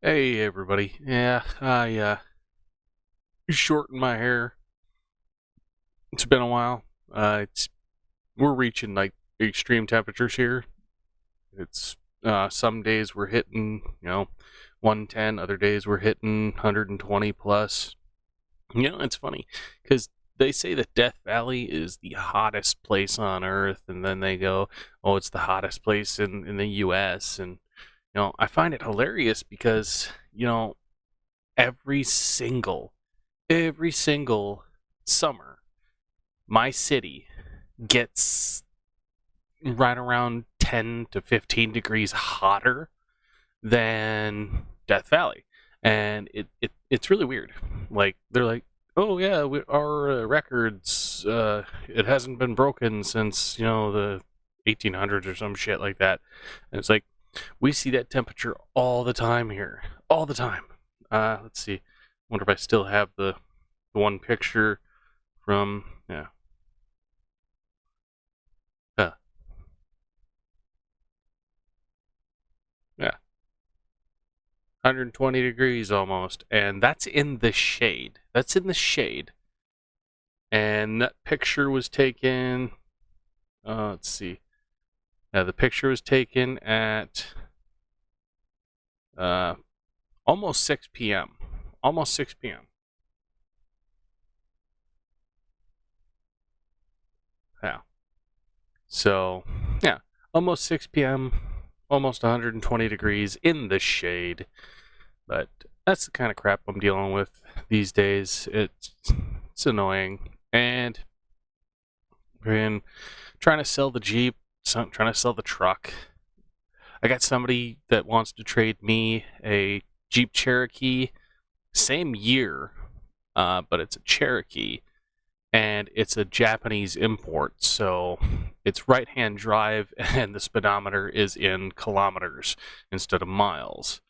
Hey everybody. Yeah, I shortened my hair. It's been a while. It's We're reaching like extreme temperatures here. It's Some days we're hitting, 110, other days we're hitting 120 plus. It's funny cuz they say that Death Valley is the hottest place on earth, and then they go, "Oh, it's the hottest place in the US." And I find it hilarious because, every single every single summer, my city gets right around 10 to 15 degrees hotter than Death Valley. And it's really weird. Like, they're like, oh, yeah, our records, it hasn't been broken since, the 1800s or some shit like that. And it's like, we see that temperature all the time here. All the time. Let's see. Wonder if I still have the one picture from, yeah. Uh, yeah. 120 degrees almost. And that's in the shade. That's in the shade. And that picture was taken, let's see. Yeah, the picture was taken at uh, almost 6 p.m. Almost 6 p.m. Yeah. So, yeah. Almost 6 p.m. Almost 120 degrees in the shade. But that's the kind of crap I'm dealing with these days. It's annoying. And been trying to sell the Jeep, trying to sell the truck. I got somebody that wants to trade me a Jeep Cherokee, same year, but it's a Cherokee, and it's a Japanese import, so it's right-hand drive, and the speedometer is in kilometers instead of miles.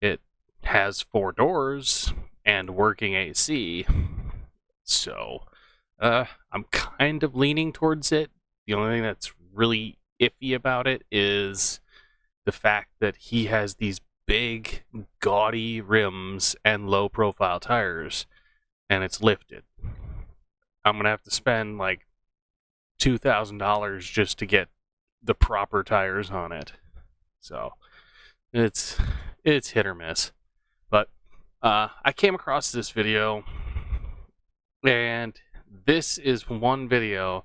It has 4 doors and working AC, so I'm kind of leaning towards it. The only thing that's really iffy about it is the fact that he has these big, gaudy rims and low profile tires, and it's lifted. I'm going to have to spend like $2,000 just to get the proper tires on it. So it's hit or miss. But I came across this video, and this is one video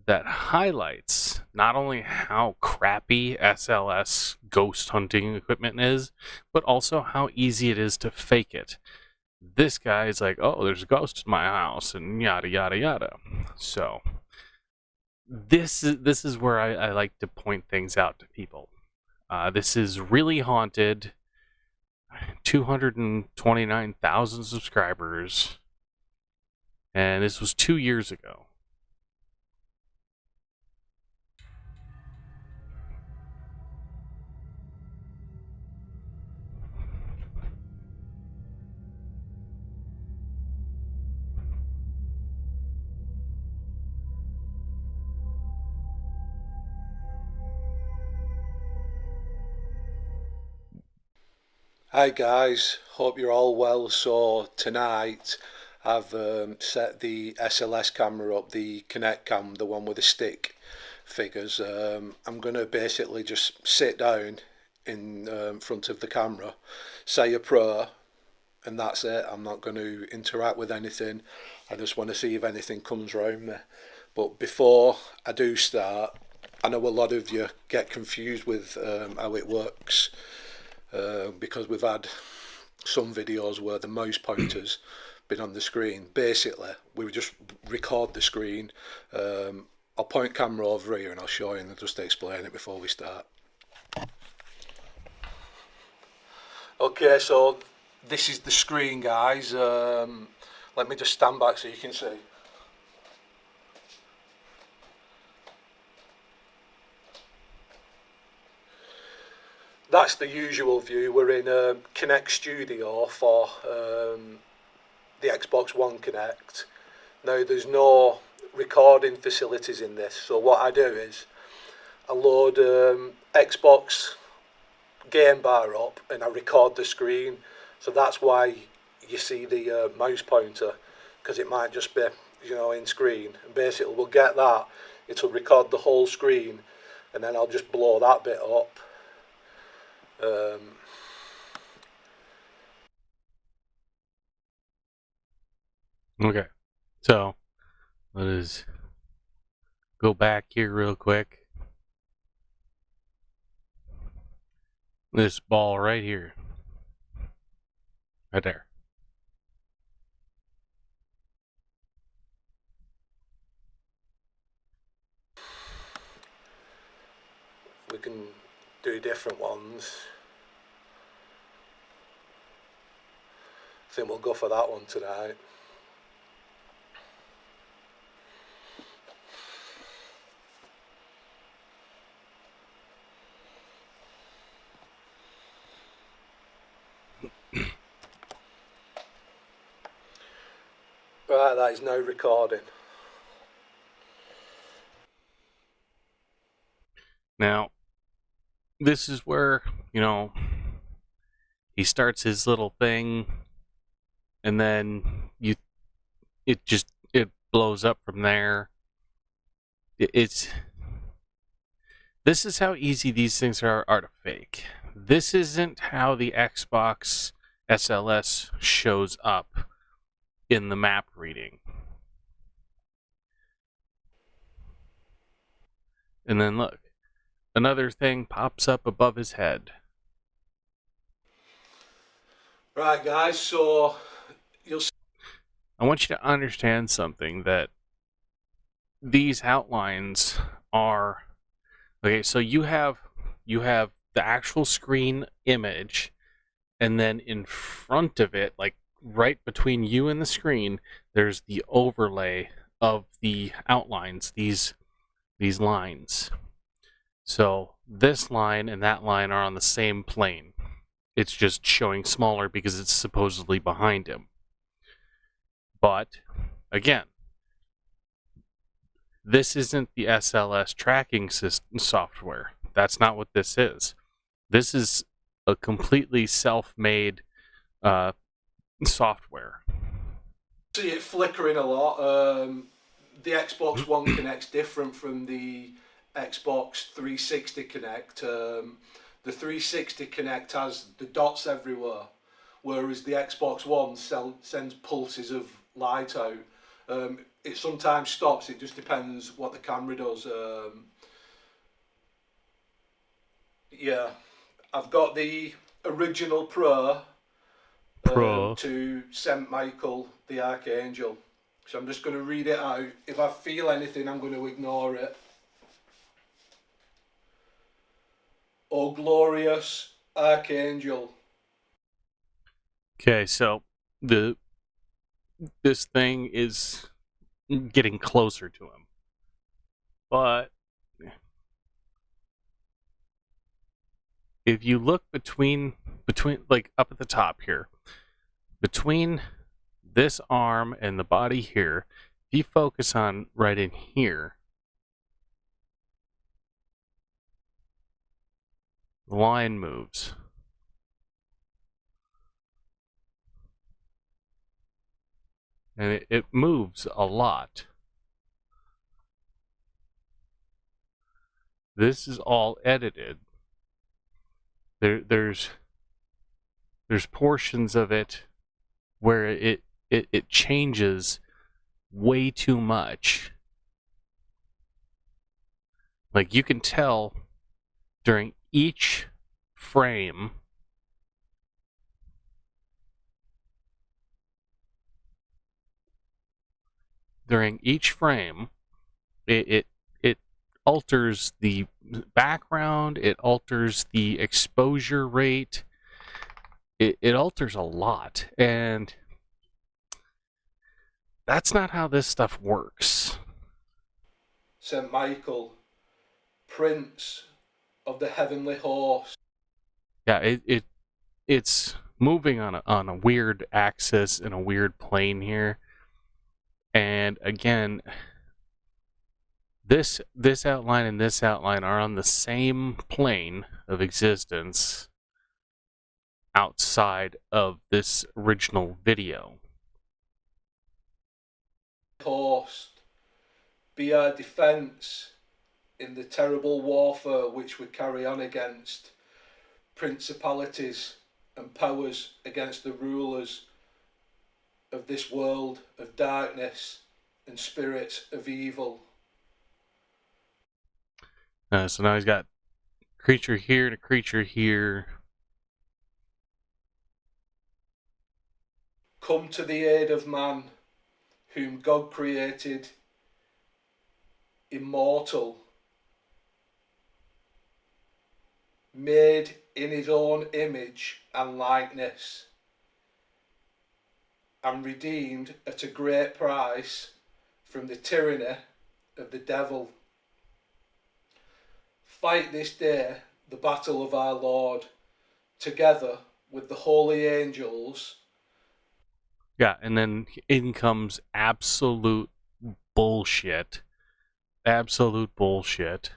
that highlights not only how crappy SLS ghost hunting equipment is, but also how easy it is to fake it. This guy's like, oh, there's a ghost in my house, and yada yada yada. So this is where I like to point things out to people. This is really haunted. 229,000 subscribers, and this was 2 years ago. Hi guys, hope you're all well. So tonight I've set the SLS camera up, the Connect cam, the one with the stick figures. I'm going to basically just sit down in front of the camera, say a prayer, and that's it. I'm not going to interact with anything. I just want to see if anything comes round me. But before I do start, I know a lot of you get confused with how it works because we've had some videos where the mouse pointer's been on the screen. Basically, we would just record the screen. I'll point camera over here and I'll show you and I'll just explain it before we start. Okay, so this is the screen, guys. Let me just stand back so you can see. That's the usual view. We're in Connect Studio for the Xbox One Connect. Now there's no recording facilities in this, so what I do is I load Xbox game bar up and I record the screen. So that's why you see the mouse pointer, because it might just be, in screen. And basically we'll get that, it'll record the whole screen, and then I'll just blow that bit up. Okay, so let us go back here real quick. This ball right here. Right there. We can do different ones. I think we'll go for that one tonight. Right, that is now recording. Now, this is where, he starts his little thing, and then it blows up from there. This is how easy these things are to fake. This isn't how the Xbox SLS shows up in the map reading. And then look, another thing pops up above his head. Right, guys, so you'll see. I want you to understand something, that these outlines are okay. So you have the actual screen image, and then in front of it, like right between you and the screen, there's the overlay of the outlines, these lines. So this line and that line are on the same plane. It's just showing smaller because it's supposedly behind him. But again, this isn't the SLS tracking system software. That's not what this is. This is a completely self-made software. See it flickering a lot. The Xbox One Connect's different from the Xbox 360 Connect. The 360 Connect has the dots everywhere, whereas the Xbox One sends pulses of light out. It sometimes stops, it just depends what the camera does. Yeah, I've got the original Pro to St. Michael the Archangel. So I'm just going to read it out. If I feel anything, I'm going to ignore it. Oh, glorious Archangel. Okay, so this thing is getting closer to him, but if you look between like up at the top here, between this arm and the body here, if you focus on right in here, the line moves. And it moves a lot. This is all edited. There's portions of it where it changes way too much. Like you can tell during each frame it alters the background, it alters the exposure rate, it alters a lot, and that's not how this stuff works. St. Michael, Prince of the Heavenly Horse. Yeah, it's moving on a weird axis in a weird plane here. And again, this outline and this outline are on the same plane of existence, outside of this original video. Host, be our defence in the terrible warfare which we carry on against principalities and powers, against the rulers of this world of darkness and spirits of evil. So now he's got creature here and a creature here. Come to the aid of man, whom God created immortal, made in his own image and likeness, and redeemed at a great price from the tyranny of the devil. Fight this day the battle of our Lord, together with the holy angels. Yeah, and then in comes absolute bullshit. Absolute bullshit.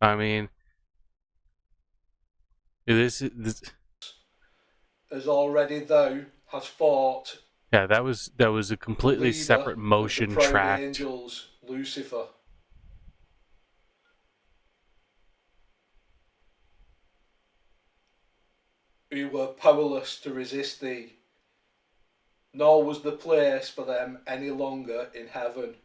I mean, this. As already thou hast fought. Yeah, that was a completely separate Of the motion proud tracked. angels, Lucifer. Who were powerless to resist thee, nor was the place for them any longer in heaven.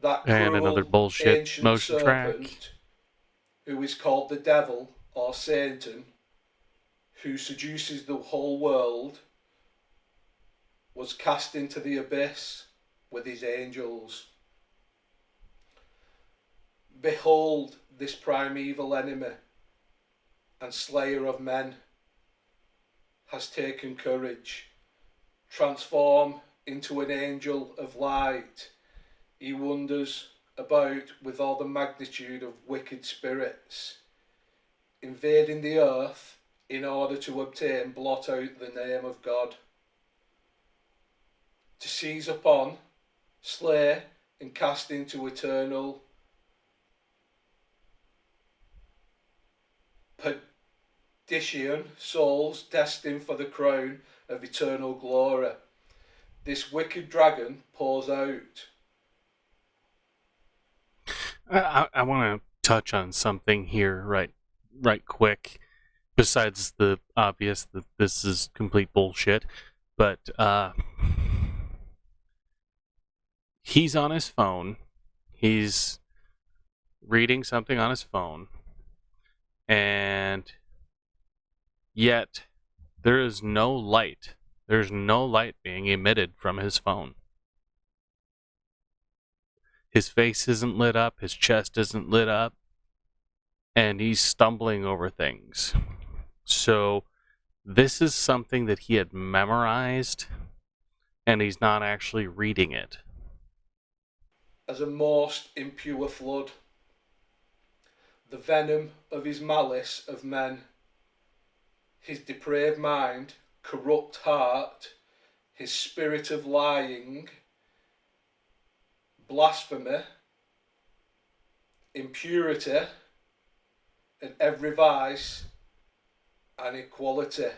That And another cruel bullshit ancient motion track. serpent, who is called the devil or Satan, who seduces the whole world, was cast into the abyss with his angels. Behold this primeval enemy and slayer of men has taken courage, transformed into an angel of light. He wanders about with all the magnitude of wicked spirits, invading the earth in order to obtain, blot out the name of God, to seize upon, slay, and cast into eternal perdition souls destined for the crown of eternal glory. This wicked dragon pours out. I want to touch on something here right quick. Besides the obvious that this is complete bullshit, but he's on his phone. He's reading something on his phone, and yet there is no light. There's no light being emitted from his phone. His face isn't lit up, his chest isn't lit up, and he's stumbling over things. So this is something that he had memorized, and he's not actually reading it. As a most impure flood, the venom of his malice of men, his depraved mind, corrupt heart, his spirit of lying, blasphemy, impurity, and every vice and equality.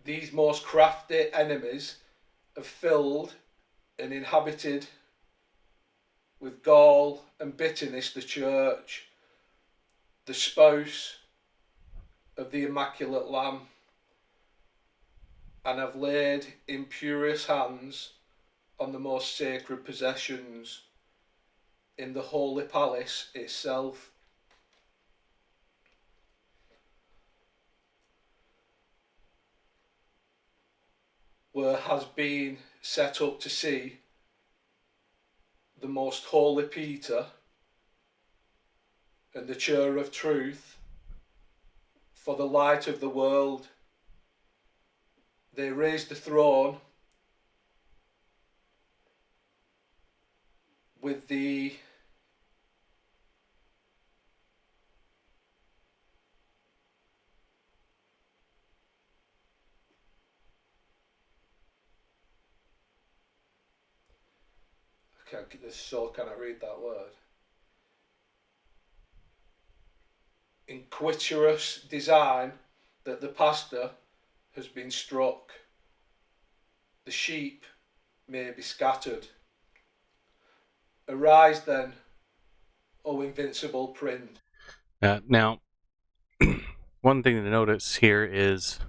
These most crafty enemies have filled and inhabited with gall and bitterness the church, the spouse of the Immaculate Lamb, and have laid impurious hands on the most sacred possessions in the holy palace itself. Where has been set up to see the most holy Peter and the chair of truth for the light of the world. They raised the throne with the So can I read that word? Inquisitorious design that the pastor has been struck. The sheep may be scattered. Arise then, O invincible prince. Now, one thing to notice here is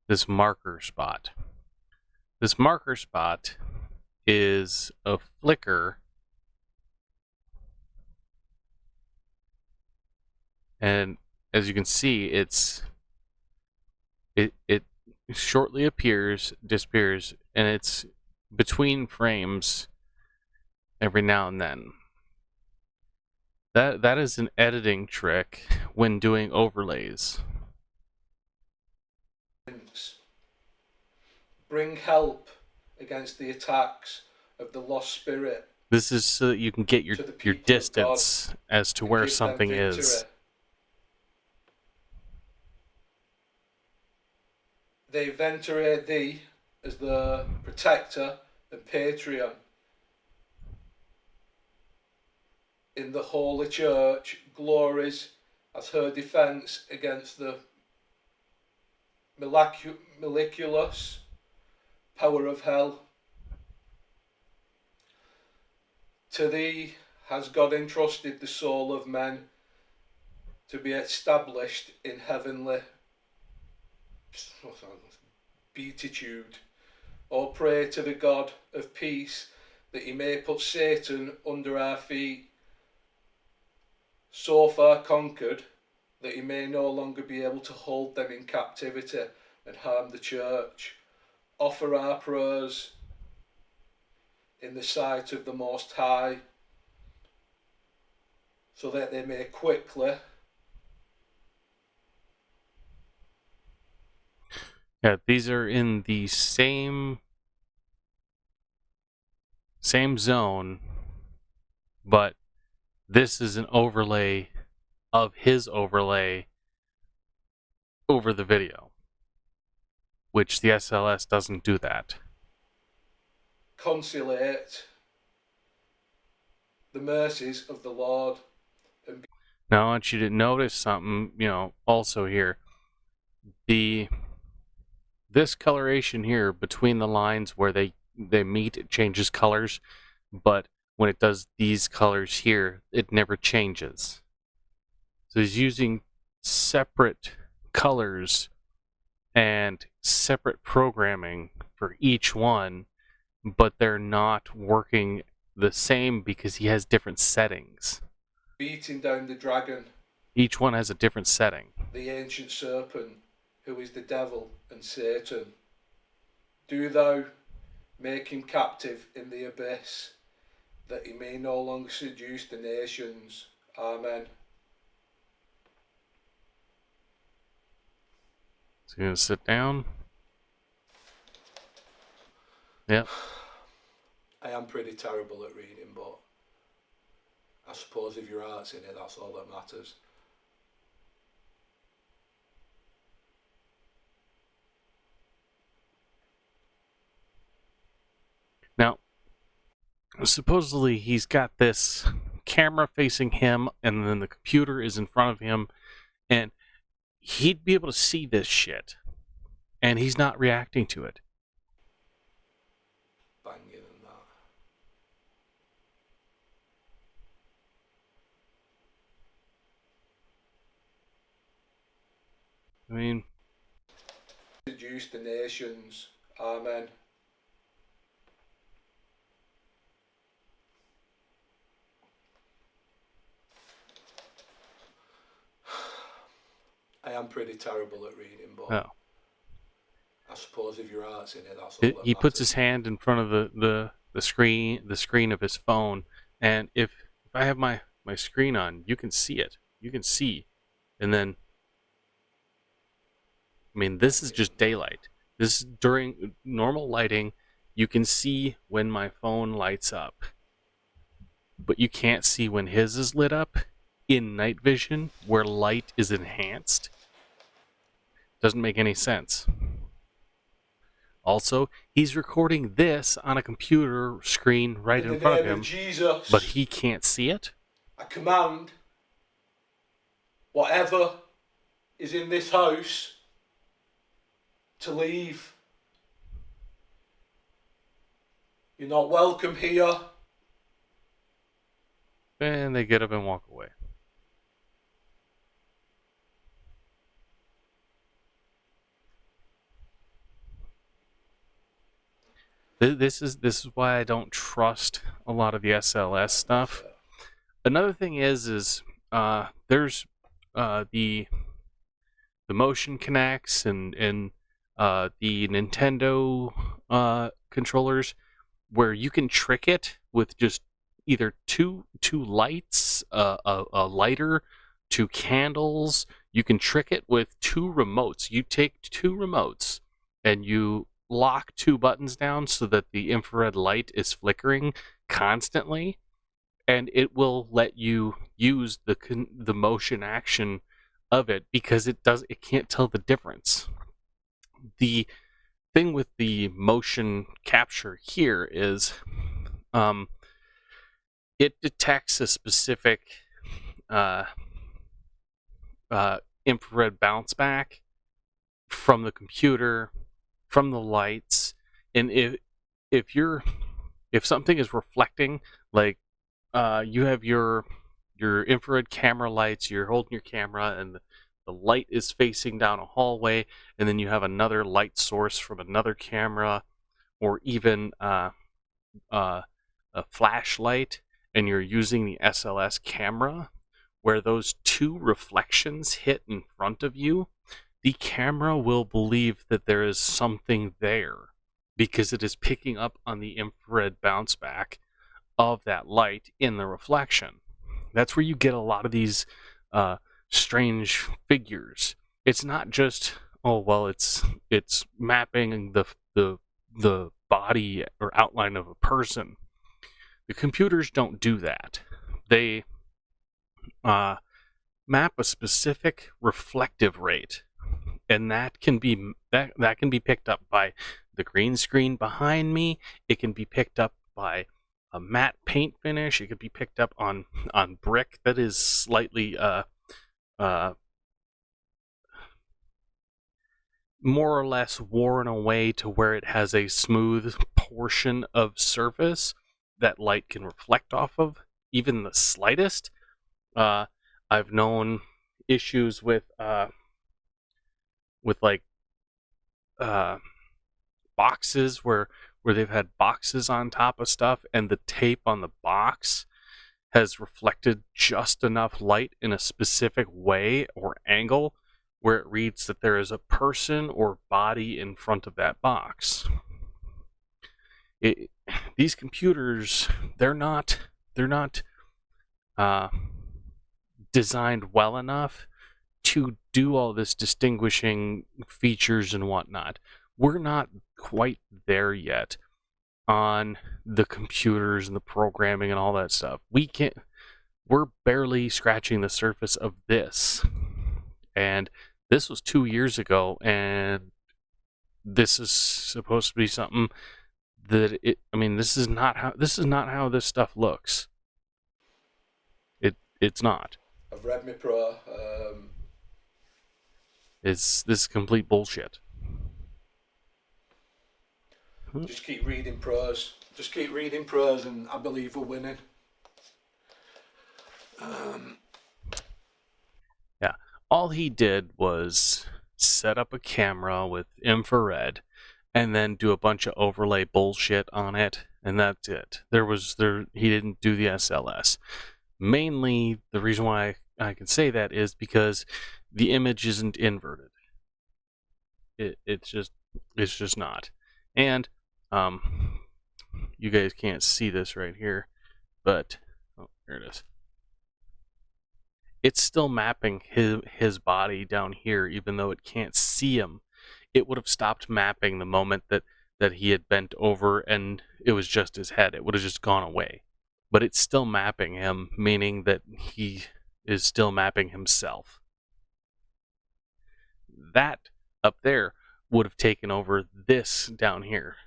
this marker spot. This marker spot is a flicker, and as you can see, it shortly appears, disappears, and it's between frames every now and then. That is an editing trick when doing overlays. Bring help against the attacks of the lost spirit. This is so that you can get your distance as to where something is. They venerate thee as the protector and patron. In the Holy Church glories as her defence against the miraculous power of hell. To thee has God entrusted the soul of men to be established in heavenly beatitude. O pray to the God of peace that he may put Satan under our feet, so far conquered that he may no longer be able to hold them in captivity and harm the church. Offer our prayers in the sight of the Most High, so that they may quickly these are in the same zone, but this is an overlay of his overlay over the video, which the SLS doesn't do that. conciliate the mercies of the Lord. Now I want you to notice something, also here. This coloration here between the lines where they meet, it changes colors, but when it does these colors here, it never changes. So he's using separate colors and separate programming for each one, but they're not working the same because he has different settings. Beating down the dragon. Each one has a different setting. The ancient serpent, who is the devil and Satan. Do thou make him captive in the abyss, that he may no longer seduce the nations. Amen. So you're going to sit down. Yep. I am pretty terrible at reading, but I suppose if your heart's in it, that's all that matters. Now, supposedly he's got this camera facing him, and then the computer is in front of him, and he'd be able to see this shit, and he's not reacting to it. Banging and that. I mean, seduce the nations. Amen. I am pretty terrible at reading, but I suppose if your heart's in it, that's all that he matters. puts his hand in front of the screen of his phone, and if I have my screen on, you can see it. You can see, and then I mean, this is just daylight. This is during normal lighting. You can see when my phone lights up, but you can't see when his is lit up in night vision, where light is enhanced. Doesn't make any sense. Also, he's recording this on a computer screen right In the in front of name of him, but Jesus, he can't see it. I command whatever is in this house to leave. You're not welcome here. And they get up and walk away. This is why I don't trust a lot of the SLS stuff. Another thing is there's the motion connects and the Nintendo controllers where you can trick it with just either two lights, a lighter, two candles. You can trick it with two remotes. You take two remotes and you lock two buttons down so that the infrared light is flickering constantly, and it will let you use the motion action of it because it can't tell the difference. The thing with the motion capture here is it detects a specific uh, infrared bounce back from the computer, from the lights, and if something is reflecting, like you have your infrared camera lights, you're holding your camera, and the light is facing down a hallway, and then you have another light source from another camera, or even a flashlight, and you're using the SLS camera, where those two reflections hit in front of you, the camera will believe that there is something there because it is picking up on the infrared bounce back of that light in the reflection. That's where you get a lot of these strange figures. It's not just, oh well, it's mapping the body or outline of a person. The computers don't do that. They map a specific reflective rate, and that can be picked up by the green screen behind me. It can be picked up by a matte paint finish. It could be picked up on brick that is slightly more or less worn away to where it has a smooth portion of surface that light can reflect off of, even the slightest. I've known issues with like boxes where they've had boxes on top of stuff, and the tape on the box has reflected just enough light in a specific way or angle where it reads that there is a person or body in front of that box. These computers, they're not designed well enough to do all this distinguishing features and whatnot. We're not quite there yet on the computers and the programming and all that stuff. We're barely scratching the surface of this. And this was 2 years ago, and this is supposed to be something that this is not how this stuff looks. It's not. I've read my pro. This is complete bullshit. Just keep reading pros. Just keep reading pros, and I believe we're winning. Yeah. All he did was set up a camera with infrared and then do a bunch of overlay bullshit on it, and that's it. He didn't do the SLS. Mainly, the reason why I can say that is because the image isn't inverted. It's just not. And you guys can't see this right here, but here it is. It's still mapping his body down here, even though it can't see him. It would have stopped mapping the moment that he had bent over and it was just his head. It would have just gone away. But it's still mapping him, meaning that he is still mapping himself. That up there would have taken over this down here.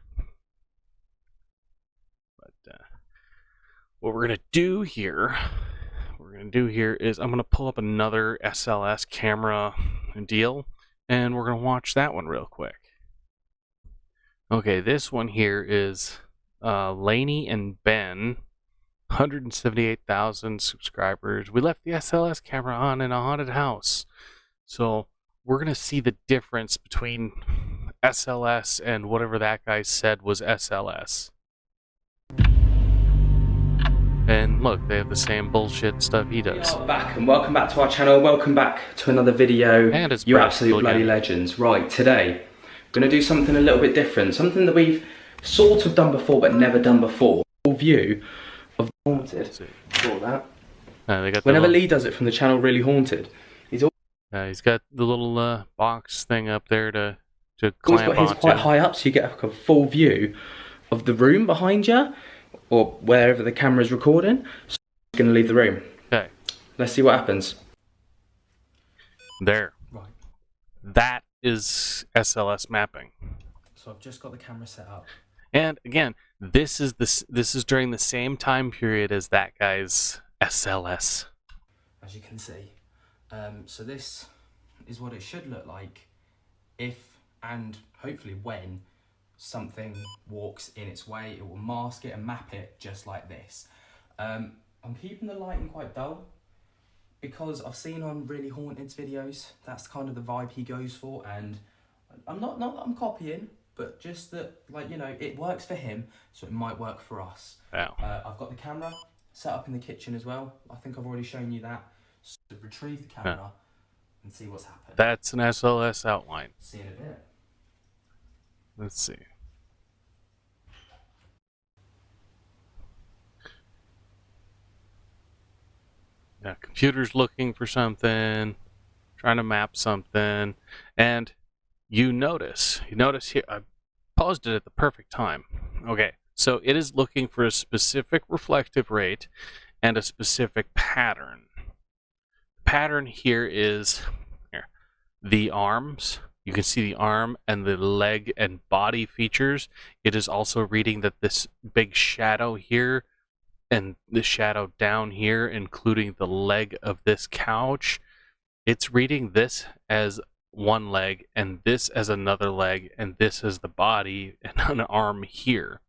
But what we're gonna do here is I'm gonna pull up another SLS camera deal, and we're gonna watch that one real quick. Okay, this one here is Laney and Ben, 178,000 subscribers. We left the SLS camera on in a haunted house. So we're going to see the difference between SLS and whatever that guy said was SLS. And look, they have the same bullshit stuff he does. We are back, and welcome back to our channel. Welcome back to another video. And it's you absolute bloody legends. Right, today we're going to do something a little bit different. Something that we've sort of done before but never done before. Full view of the haunted. Saw that. Whenever Lee does it from the channel Really Haunted, he's got the little box thing up there to got clamp onto. his quite high up, so you get like a full view of the room behind you, or wherever the camera is recording. So I'm going to leave the room. Okay. Let's see what happens. There. Right. That is SLS mapping. So I've just got the camera set up. And again, this is during the same time period as that guy's SLS. As you can see. So this is what it should look like if, and hopefully when, something walks in its way. It will mask it and map it just like this. I'm keeping the lighting quite dull because I've seen on Really Haunted's videos, that's kind of the vibe he goes for, and I'm not that I'm copying, but just that, like, you know, it works for him, so it might work for us. Wow. I've got the camera set up in the kitchen as well. I think I've already shown you that. So retrieve the camera and see what's happened. That's an SLS outline. See in a bit. Let's see. Yeah, computer's looking for something, trying to map something, and you notice here, I paused it at the perfect time. Okay, so it is looking for a specific reflective rate and a specific pattern. The pattern here is the arms. You can see the arm and the leg and body features. It is also reading that this big shadow here and the shadow down here, including the leg of this couch, it's reading this as one leg and this as another leg and this as the body and an arm here.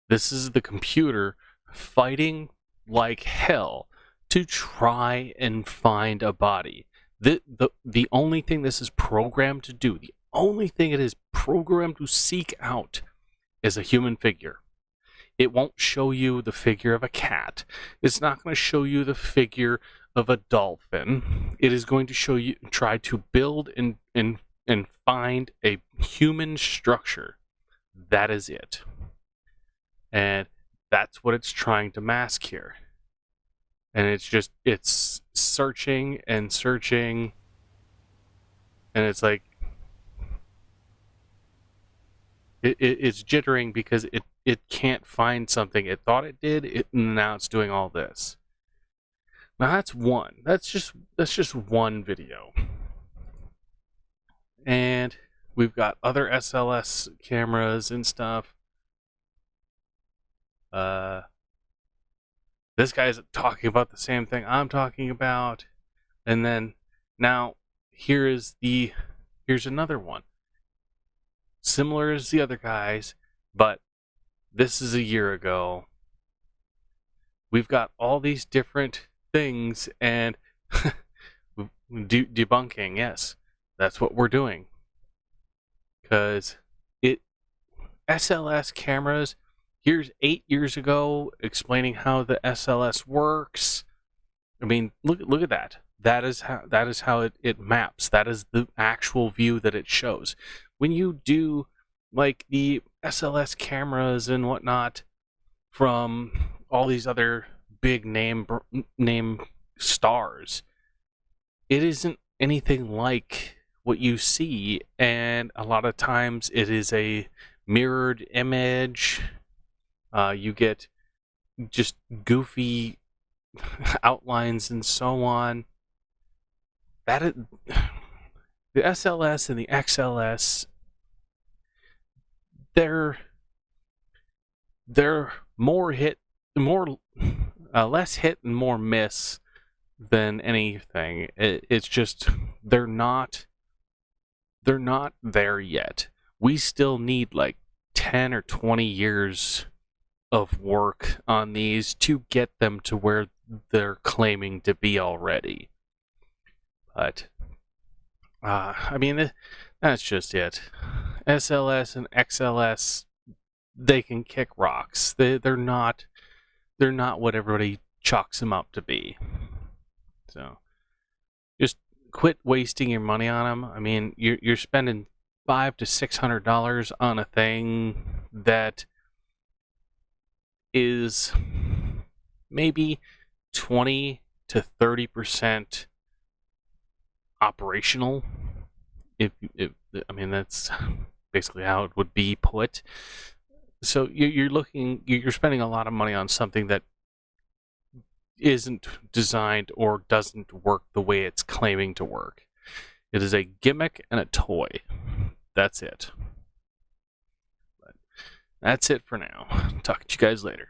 This is the computer fighting like hell to try and find a body. The only thing this is programmed to do, the only thing it is programmed to seek out is a human figure. It won't show you the figure of a cat. It's not going to show you the figure of a dolphin. It is going to show you, try to build and find a human structure. That is it. And that's what it's trying to mask here. And it's searching and searching. And it's like, it's jittering because it can't find something it thought it did, and now it's doing all this. Now that's one. That's just one video. And we've got other SLS cameras and stuff. This guy's talking about the same thing I'm talking about. And then now here's another one. Similar as the other guys, but this is a year ago. We've got all these different things, and debunking, yes, that's what we're doing. Because SLS cameras, here's 8 years ago explaining how the SLS works. I mean, look at that. That is how it maps. That is the actual view that it shows. When you do like the SLS cameras and whatnot from all these other big name stars, it isn't anything like what you see, and a lot of times it is a mirrored image. You get just goofy outlines and so on. The SLS and the XLS they're more less hit and more miss than anything. It's just they're not there yet. We still need like 10 or 20 years of work on these to get them to where they're claiming to be already. But I mean, that's just it. SLS and XLS, they can kick rocks. They're not what everybody chalks them up to be. So just quit wasting your money on them. I mean, you're spending $500 to $600 on a thing that is maybe 20 to 30% operational. If I mean, that's basically how it would be put. So you're spending a lot of money on something that isn't designed or doesn't work the way it's claiming to work. It is a gimmick and a toy. That's it. But that's it for now. Talk to you guys later.